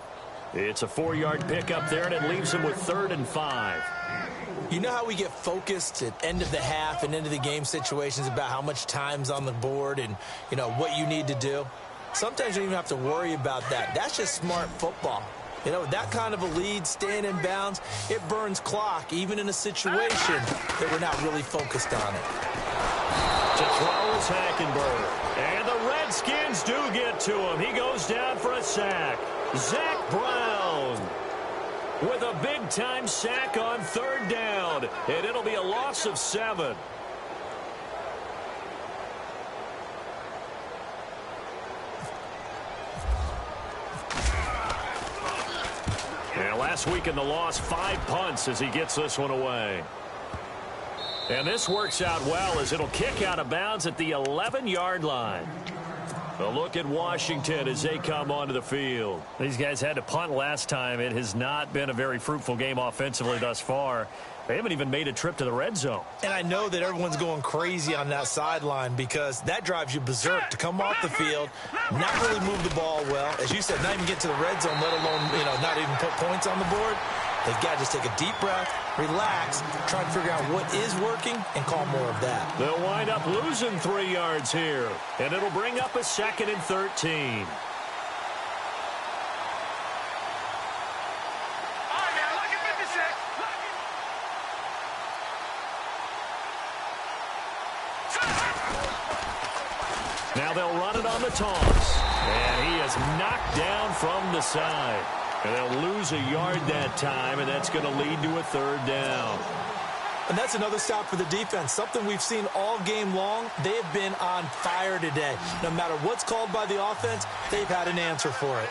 It's a 4-yard pickup there, and it leaves him with 3rd and 5. You know how we get focused at end of the half and end of the game situations about how much time's on the board and, you know, what you need to do? Sometimes you don't even have to worry about that. That's just smart football. You know, with that kind of a lead, staying in bounds, it burns clock, even in a situation that we're not really focused on it. To throw is Hackenberg. And the Redskins do get to him. He goes down for a sack. Zach Brown with a big-time sack on 3rd down. And it'll be a loss of 7. And last week in the loss, 5 punts as he gets this one away. And this works out well as it'll kick out of bounds at the 11-yard line. A look at Washington as they come onto the field. These guys had to punt last time. It has not been a very fruitful game offensively thus far. They haven't even made a trip to the red zone. And I know that everyone's going crazy on that sideline because that drives you berserk to come off the field, not really move the ball well. As you said, not even get to the red zone, let alone, you know, not even put points on the board. They've got to just take a deep breath, relax, try to figure out what is working, and call more of that. They'll wind up losing 3 yards here, and it'll bring up a 2nd and 13. Now they'll run it on the toss. And he is knocked down from the side. And they'll lose a yard that time, and that's going to lead to a 3rd down. And that's another stop for the defense. Something we've seen all game long. They've been on fire today. No matter what's called by the offense, they've had an answer for it.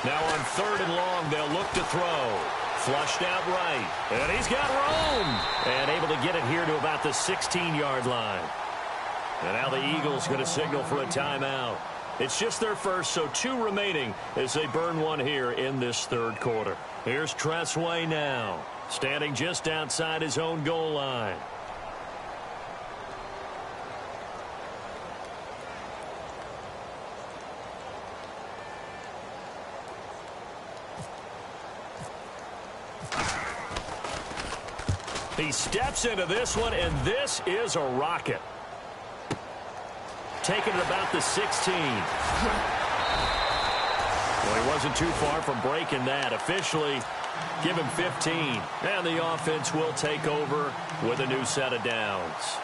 Now on 3rd and long, they'll look to throw. Flushed out right. And he's got room. And able to get it here to about the 16-yard line. And now the Eagles going to signal for a timeout. It's just their first, so 2 remaining as they burn one here in this 3rd quarter. Here's Tressway now, standing just outside his own goal line. He steps into this one, and this is a rocket. Taking it about the 16. Well, he wasn't too far from breaking that. Officially, give him 15. And the offense will take over with a new set of downs.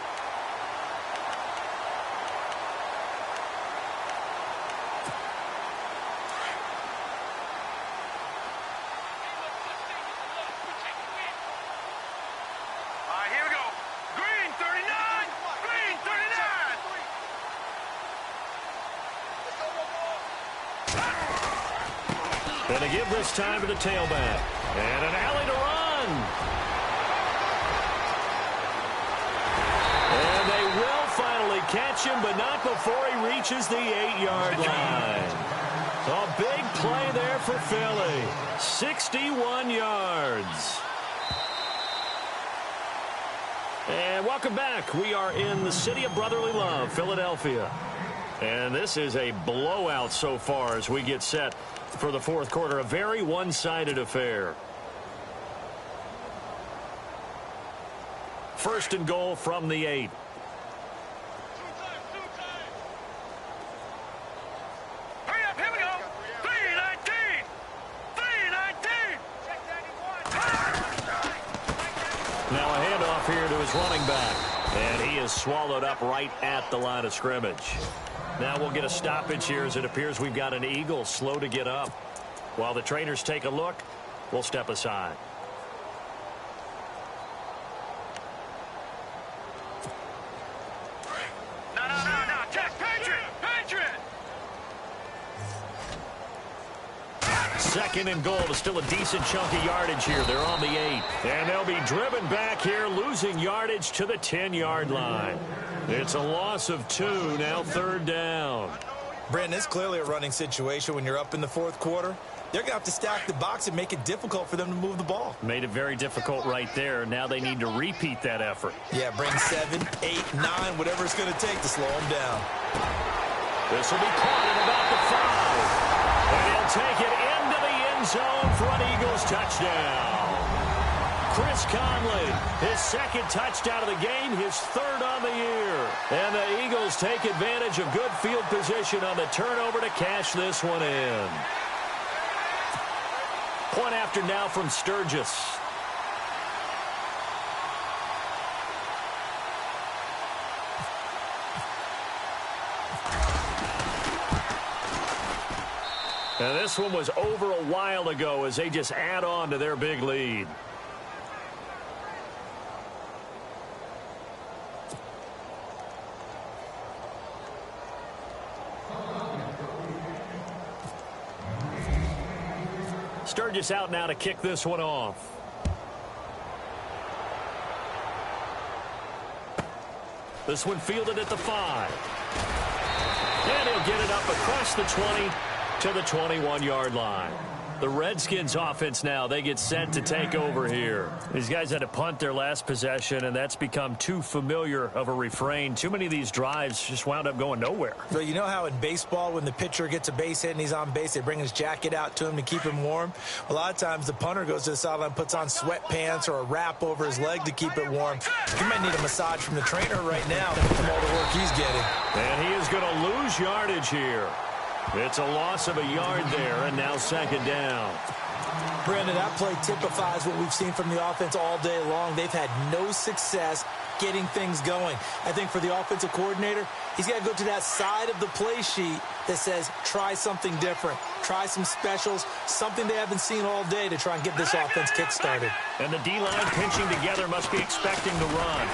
And to give this time to the tailback. And an alley to run. And they will finally catch him, but not before he reaches the 8-yard line. A big play there for Philly. 61 yards. And welcome back. We are in the city of brotherly love, Philadelphia. And this is a blowout so far as we get set for the fourth quarter. A very one-sided affair. First and goal from the 8. Hurry up, here we go. 319. 319. Now a handoff here to his running back. And he is swallowed up right at the line of scrimmage. Now we'll get a stoppage here as it appears we've got an Eagle slow to get up. While the trainers take a look, we'll step aside. No. Check, Patriot. Second and goal. Is still a decent chunk of yardage here. They're on the 8. And they'll be driven back here, losing yardage to the 10-yard line. It's a loss of 2, now third down. Brandon, it's clearly a running situation when you're up in the fourth quarter. They're going to have to stack the box and make it difficult for them to move the ball. Made it very difficult right there. Now they need to repeat that effort. Yeah, bring 7, 8, 9, whatever it's going to take to slow them down. This will be caught at about the 5. And he'll take it into the end zone for an Eagles touchdown. Chris Conley, his second touchdown of the game, his third on the year. And the Eagles take advantage of good field position on the turnover to cash this one in. Point after now from Sturgis. And this one was over a while ago as they just add on to their big lead. Sturgis out now to kick this one off. This one fielded at the 5. And he'll get it up across the 20 to the 21-yard line. The Redskins offense now, they get set to take over here. These guys had to punt their last possession, and that's become too familiar of a refrain. Too many of these drives just wound up going nowhere. So you know how in baseball when the pitcher gets a base hit and he's on base, they bring his jacket out to him to keep him warm? A lot of times the punter goes to the sideline, puts on sweatpants or a wrap over his leg to keep it warm. He might need a massage from the trainer right now from all the work he's getting. And he is going to lose yardage here. It's a loss of a yard there, and now second down. Brandon, that play typifies what we've seen from the offense all day long. They've had no success getting things going. I think for the offensive coordinator, he's got to go to that side of the play sheet that says, try something different. Try some specials, something they haven't seen all day to try and get this offense kick-started. And the D-line pinching together must be expecting to run.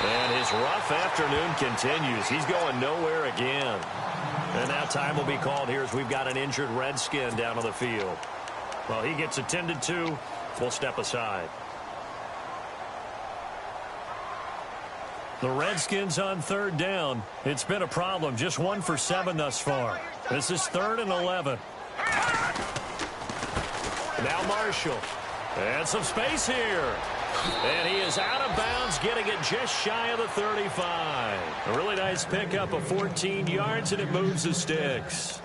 And his rough afternoon continues. He's going nowhere again. And now time will be called here as we've got an injured Redskin down on the field. Well, he gets attended to. We'll step aside. The Redskins on third down. It's been a problem. Just 1 for 7 thus far. This is 3rd and 11. Now Marshall. And some space here. And he is out of bounds, getting it just shy of the 35. A really nice pickup of 14 yards, and it moves the sticks.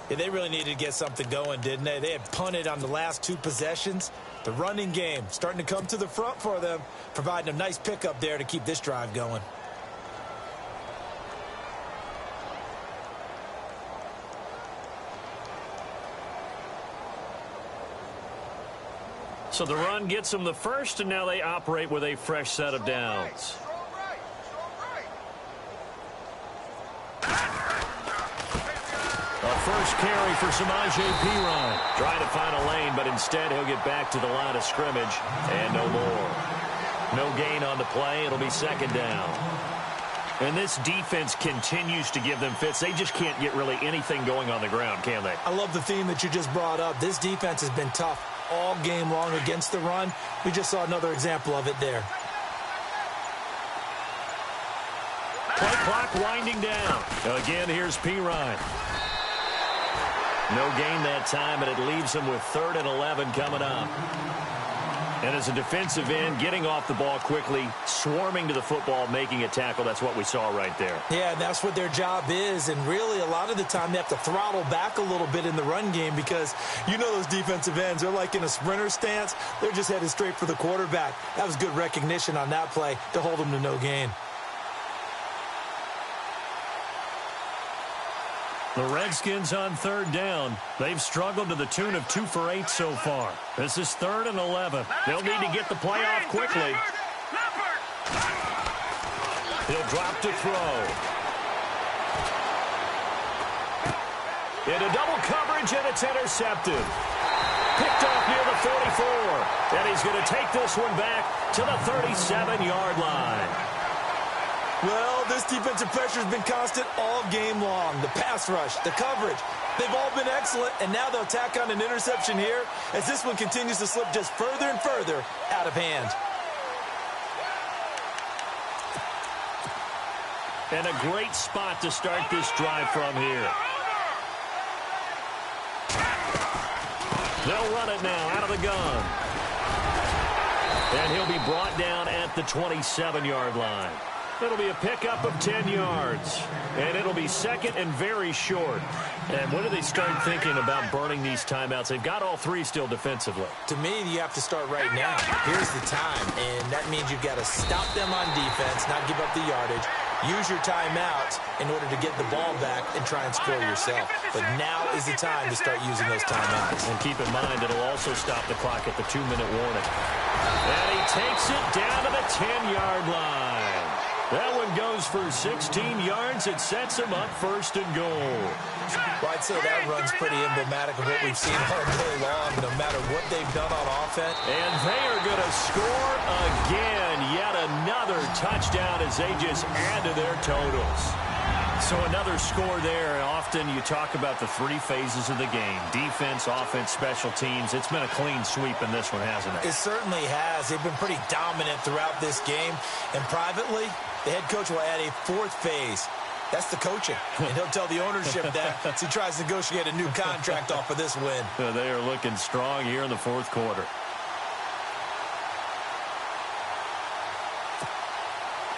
Yeah, they really needed to get something going, didn't they? They had punted on the last 2 possessions. The running game starting to come to the front for them, providing a nice pickup there to keep this drive going. So the run gets them the first, and now they operate with a fresh set of downs. A first carry for Samaje Perine. Trying to find a lane, but instead he'll get back to the line of scrimmage, and no more. No gain on the play. It'll be second down. And this defense continues to give them fits. They just can't get really anything going on the ground, can they? I love the theme that you just brought up. This defense has been tough all game long against the run. We just saw another example of it there. Play clock winding down. Again, here's Perine. No gain that time, and it leaves them with 3rd and 11 coming up. And as a defensive end, getting off the ball quickly, swarming to the football, making a tackle, that's what we saw right there. Yeah, and that's what their job is. And really, a lot of the time, they have to throttle back a little bit in the run game because you know those defensive ends, they're like in a sprinter stance. They're just headed straight for the quarterback. That was good recognition on that play to hold them to no gain. The Redskins on third down. They've struggled to the tune of 2 for 8 so far. This is 3rd and 11. They'll need to get the play off quickly. He'll drop to throw. Into double coverage, and it's intercepted. Picked off near the 44. And he's going to take this one back to the 37-yard line. Well, this defensive pressure has been constant all game long. The pass rush, the coverage, they've all been excellent, and now they'll tack on an interception here as this one continues to slip just further and further out of hand. And a great spot to start this drive from here. They'll run it now out of the gun. And he'll be brought down at the 27-yard line. It'll be a pickup of 10 yards. And it'll be second and very short. And when do they start thinking about burning these timeouts? They've got all three still defensively. To me, you have to start right now. Here's the time, and that means you've got to stop them on defense, not give up the yardage. Use your timeouts in order to get the ball back and try and score yourself. But now is the time to start using those timeouts. And keep in mind, it'll also stop the clock at the 2-minute warning. And he takes it down to the 10-yard line. That one goes for 16 yards. It sets him up 1st and goal. Well, I'd say that run's pretty emblematic of what we've seen all day long, no matter what they've done on offense. And they are going to score again. Yet another touchdown as they just add to their totals. So another score there. Often you talk about the 3 phases of the game. Defense, offense, special teams. It's been a clean sweep in this one, hasn't it? It certainly has. They've been pretty dominant throughout this game. And privately, the head coach will add a 4th phase. That's the coaching. And he'll tell the ownership that as he tries to negotiate a new contract off of this win. They are looking strong here in the 4th quarter.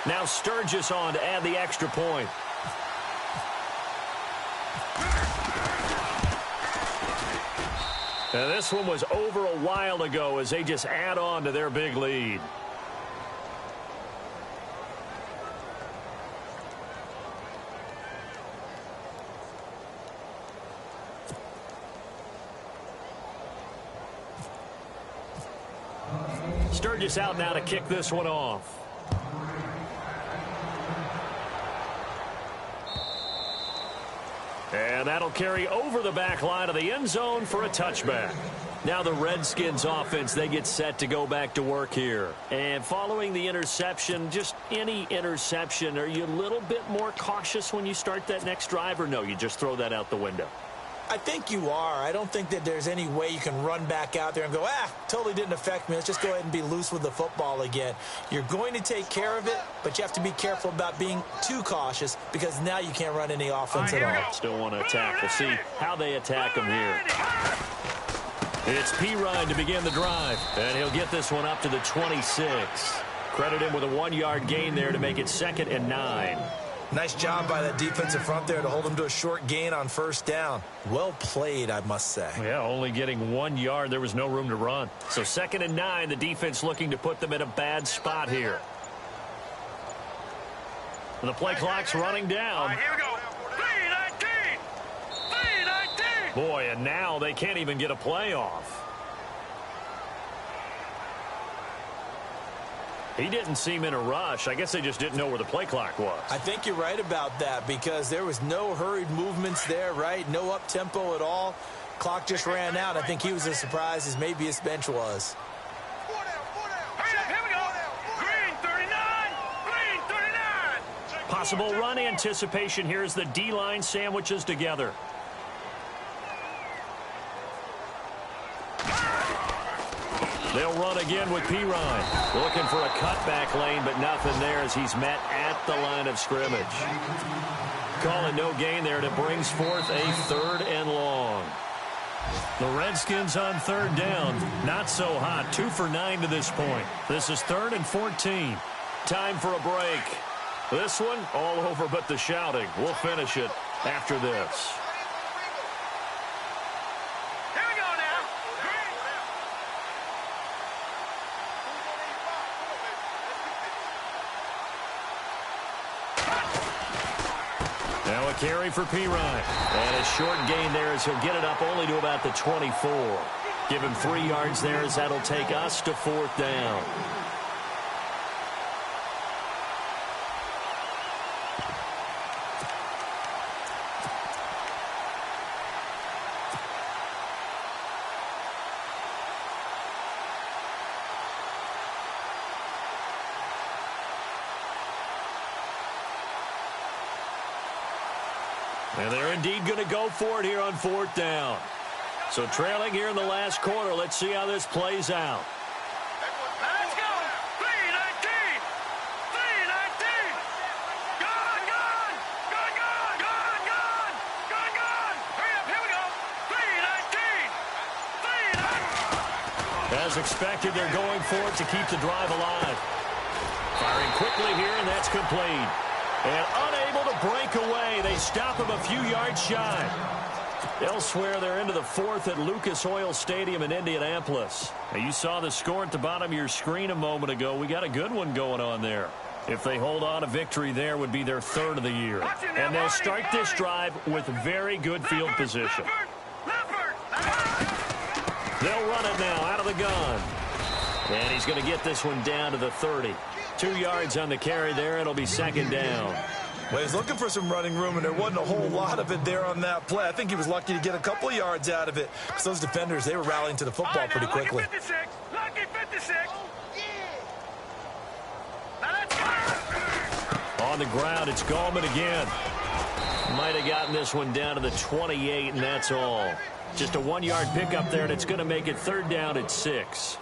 Now Sturgis on to add the extra point. And this one was over a while ago as they just add on to their big lead. Sturgis out now to kick this one off. And that'll carry over the back line of the end zone for a touchback. Now the Redskins offense, they get set to go back to work here. And following the interception, just any interception, are you a little bit more cautious when you start that next drive, or no, you just throw that out the window? I think you are. I don't think that there's any way you can run back out there and go, totally didn't affect me. Let's just go ahead and be loose with the football again. You're going to take care of it, but you have to be careful about being too cautious because now you can't run any offense at all. Still want to attack. We'll see how they attack them here. It's Pirine to begin the drive, and he'll get this one up to the 26. Credit him with a 1-yard gain there to make it 2nd and 9. Nice job by that defensive front there to hold him to a short gain on 1st down. Well played, I must say. Yeah, only getting 1 yard. There was no room to run. So 2nd and 9, the defense looking to put them in a bad spot here. And the play clock's running down. Here we go. 3-19. 3-19. Boy, and now they can't even get a play off. He didn't seem in a rush. I guess they just didn't know where the play clock was. I think you're right about that because there was no hurried movements there, right? No up-tempo at all. Clock just ran out. I think he was as surprised as maybe his bench was. Hurry up, here we go. Green 39. Green 39. Possible run anticipation. Here's the D-line sandwiches together. They'll run again with Pirine. Looking for a cutback lane, but nothing there as he's met at the line of scrimmage. Calling no gain there, and it brings forth a 3rd and long. The Redskins on third down. Not so hot. 2 for 9 to this point. This is 3rd and 14. Time for a break. This one, all over but the shouting. We'll finish it after this. Here we go now. Now a carry for Pirine. And a short gain there as he'll get it up only to about the 24. Give him 3 yards there as that'll take us to 4th down. And they're indeed going to go for it here on 4th down. So trailing here in the last quarter. Let's see how this plays out. Let's go. 3-19. 3-19. Gone, gone. Gone, gone. Gone, gone. Gone, gone. Hurry up. Here we go. 3-19. 3-19. As expected, they're going for it to keep the drive alive. Firing quickly here, and that's complete. And unable to break away. They stop him a few yards shy. Elsewhere, they're into the 4th at Lucas Oil Stadium in Indianapolis. Now, you saw the score at the bottom of your screen a moment ago. We got a good one going on there. If they hold on, a victory there would be their 3rd of the year. And they'll start this drive with very good field position. They'll run it now out of the gun. And he's going to get this one down to the 30. 2 yards on the carry there. It'll be 2nd down. Well, he's looking for some running room, and there wasn't a whole lot of it there on that play. I think he was lucky to get a couple of yards out of it because those defenders, they were rallying to the football pretty quickly. Lucky 56. Lucky 56. On the ground, it's Gallman again. Might have gotten this one down to the 28, and that's all. Just a 1-yard pickup there, and it's going to make it 3rd down at 6.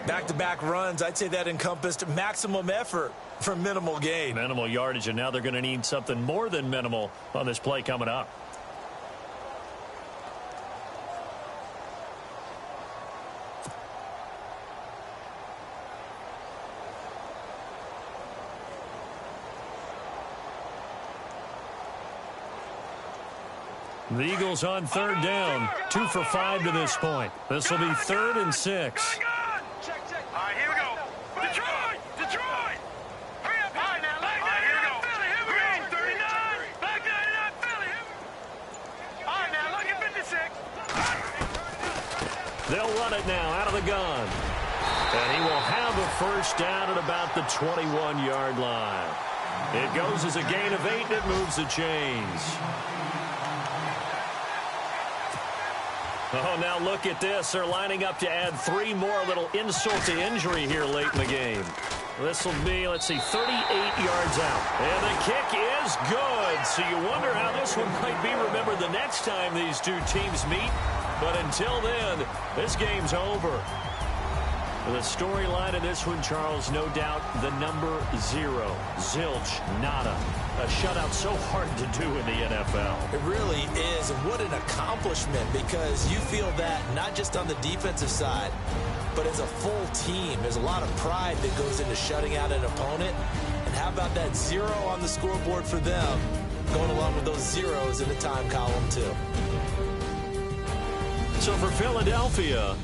Back-to-back runs, I'd say that encompassed maximum effort for minimal gain. Minimal yardage, and now they're going to need something more than minimal on this play coming up. The Eagles on 3rd down. 2 for 5 to this point. This will be 3rd and 6. All right, here we go. Detroit! Detroit! Hurry up! All right, now, Black 99, Philly, here we go. 39, Black 99, Philly, here we go. All right, now, look at 56. They'll run it now out of the gun. And he will have a 1st down at about the 21-yard line. It goes as a gain of 8, and it moves the chains. Oh, now look at this. They're lining up to add 3 more. A little insult to injury here late in the game. This will be, let's see, 38 yards out. And the kick is good. So you wonder how this one might be remembered the next time these two teams meet. But until then, this game's over. The storyline of this one, Charles, no doubt the number 0. Zilch, nada. A shutout so hard to do in the NFL. It really is, and what an accomplishment, because you feel that not just on the defensive side, but as a full team. There's a lot of pride that goes into shutting out an opponent. And how about that 0 on the scoreboard for them, going along with those zeros in the time column, too. So for Philadelphia,